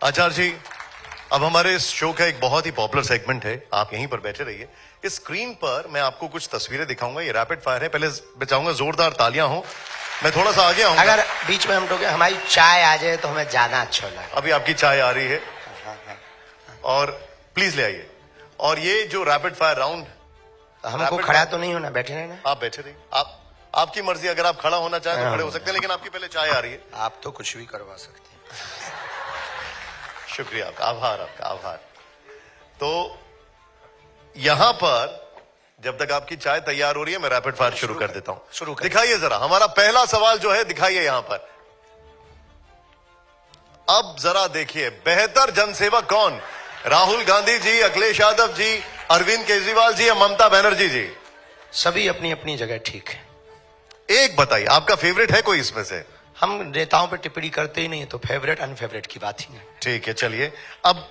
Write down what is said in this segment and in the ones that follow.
आचार्य जी, अब हमारे इस शो का एक बहुत ही पॉपुलर सेगमेंट है, आप यहीं पर बैठे रहिए। इस स्क्रीन पर मैं आपको कुछ तस्वीरें दिखाऊंगा, ये रैपिड फायर है। पहले मैं चाहूंगा जोरदार तालियां हो। मैं थोड़ा सा आगे आऊंगा। अगर बीच में हम टोके हमारी चाय आ जाए तो हमें ज्यादा अच्छा लगे। अभी आपकी चाय आ रही है और प्लीज ले आइए। और ये जो रैपिड फायर राउंड, हमको खड़ा तो नहीं होना, बैठे रहना। आप बैठे रहिए, आपकी मर्जी। अगर आप खड़ा होना चाहें तो खड़े हो सकते हैं, लेकिन आपकी पहले चाय आ रही है। आप तो कुछ भी करवा सकते हैं। शुक्रिया आपका, आभार आपका, आभार। तो यहां पर जब तक आपकी चाय तैयार हो रही है, मैं रैपिड फायर शुरू कर देता हूं। शुरू कर। दिखाइए जरा हमारा पहला सवाल जो है, दिखाइए यहां पर। अब जरा देखिए, बेहतर जनसेवक कौन? राहुल गांधी जी, अखिलेश यादव जी, अरविंद केजरीवाल जी या ममता बनर्जी जी? सभी अपनी अपनी जगह ठीक है। एक बताइए, आपका फेवरेट है कोई इसमें से? हम नेताओं पे टिप्पणी करते ही नहीं, तो फेवरेट अनफेवरेट की बात ही नहीं। ठीक है, चलिए अब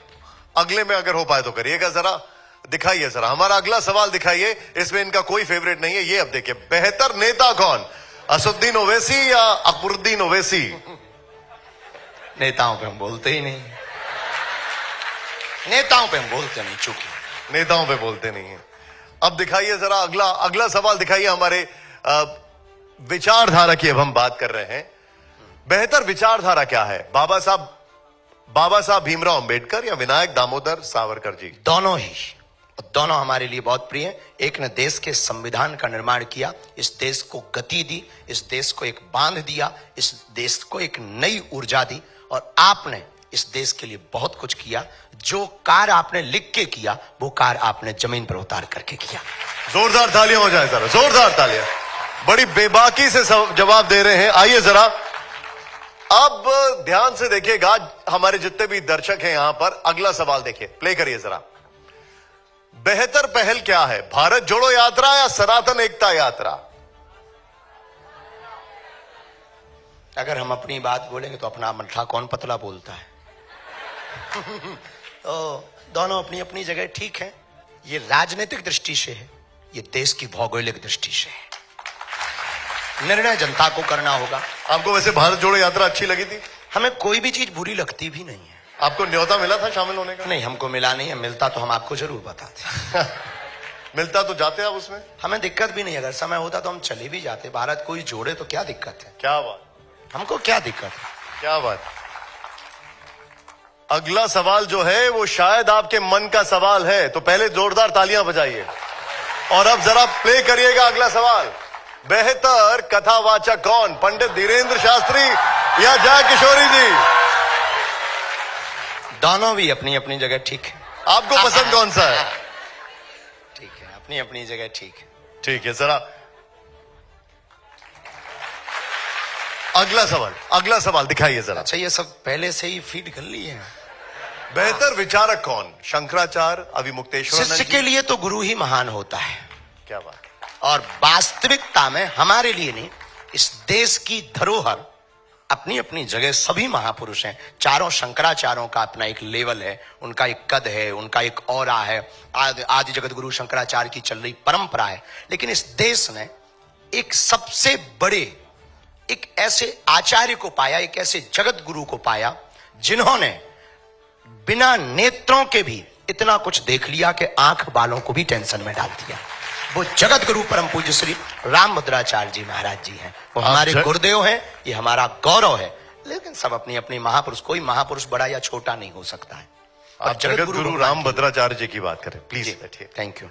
अगले में अगर हो पाए तो करिएगा। जरा दिखाइए, जरा हमारा अगला सवाल दिखाइए। इसमें इनका कोई फेवरेट नहीं है। ये अब देखिए, बेहतर नेता कौन? असदुद्दीन ओवैसी या अकबरुद्दीन ओवैसी? नेताओं पे हम बोलते ही नहीं, नेताओं पे हम बोलते नहीं, चूंकि नेताओं पे बोलते नहीं है। अब दिखाइए जरा अगला सवाल दिखाइए। हमारे विचारधारा की अब हम बात कर रहे हैं। बेहतर विचारधारा क्या है? बाबा साहब भीमराव अंबेडकर या विनायक दामोदर सावरकर जी? दोनों ही, दोनों हमारे लिए बहुत प्रिय हैं। एक ने देश के संविधान का निर्माण किया, इस देश को गति दी, इस देश को एक बांध दिया, इस देश को एक नई ऊर्जा दी। और आपने इस देश के लिए बहुत कुछ किया। जो कार्य आपने लिख के किया, वो कार्य आपने जमीन पर उतार करके किया। जोरदार तालियां हो जाए जरा, जोरदार तालियां। बड़ी बेबाकी से जवाब दे रहे हैं। आइए जरा अब ध्यान से देखिएगा, हमारे जितने भी दर्शक हैं यहां पर। अगला सवाल देखिए, प्ले करिए जरा। बेहतर पहल क्या है? भारत जोड़ो यात्रा या सनातन एकता यात्रा? अगर हम अपनी बात बोलेंगे तो अपना मठा कौन पतला बोलता है। तो दोनों अपनी अपनी जगह ठीक है। ये राजनीतिक दृष्टि से है, ये देश की भौगोलिक दृष्टि से है। निर्णय जनता को करना होगा। आपको वैसे भारत जोड़ो यात्रा अच्छी लगी थी? हमें कोई भी चीज बुरी लगती भी नहीं है। आपको न्योता मिला था शामिल होने का? नहीं, हमको मिला नहीं है। मिलता तो हम आपको जरूर बताते। मिलता तो जाते आप उसमें? हमें दिक्कत भी नहीं, अगर समय होता तो हम चले भी जाते। भारत कोई जोड़े तो क्या दिक्कत है? क्या बात, हमको क्या दिक्कत है? क्या बात। अगला सवाल जो है वो शायद आपके मन का सवाल है, तो पहले जोरदार तालियां बजाइए। और अब जरा प्ले करिएगा अगला सवाल। बेहतर कथावाचक कौन? पंडित धीरेन्द्र शास्त्री या जय किशोरी जी? दोनों भी अपनी अपनी जगह ठीक है। आपको पसंद कौन सा है? ठीक है, अपनी अपनी जगह ठीक है। ठीक है, जरा अगला सवाल दिखाइए जरा। अच्छा, ये सब पहले से ही फीड कर लिए हैं। बेहतर विचारक कौन? शंकराचार्य, अभिमुक्तेश्वर? शिष्य के लिए तो गुरु ही महान होता है। क्या बात। और वास्तविकता में हमारे लिए नहीं, इस देश की धरोहर अपनी अपनी जगह सभी महापुरुष हैं। चारों शंकराचार्यों का अपना एक लेवल है, उनका एक कद है, उनका एक औरा है। आदि जगत गुरु शंकराचार्य की चल रही परंपरा है। लेकिन इस देश ने एक सबसे बड़े, एक ऐसे आचार्य को पाया, एक ऐसे जगत गुरु को पाया, जिन्होंने बिना नेत्रों के भी इतना कुछ देख लिया कि आंख वालों को भी टेंशन में डाल दिया। वो जगत गुरु परम पूज्य श्री रामभद्राचार्य जी महाराज जी हैं। वो हमारे गुरुदेव हैं, ये हमारा गौरव है। लेकिन सब अपनी अपनी महापुरुष, कोई महापुरुष बड़ा या छोटा नहीं हो सकता है। आप जगत गुरु रामभद्राचार्य जी की बात करें, प्लीज बैठिए। Thank you.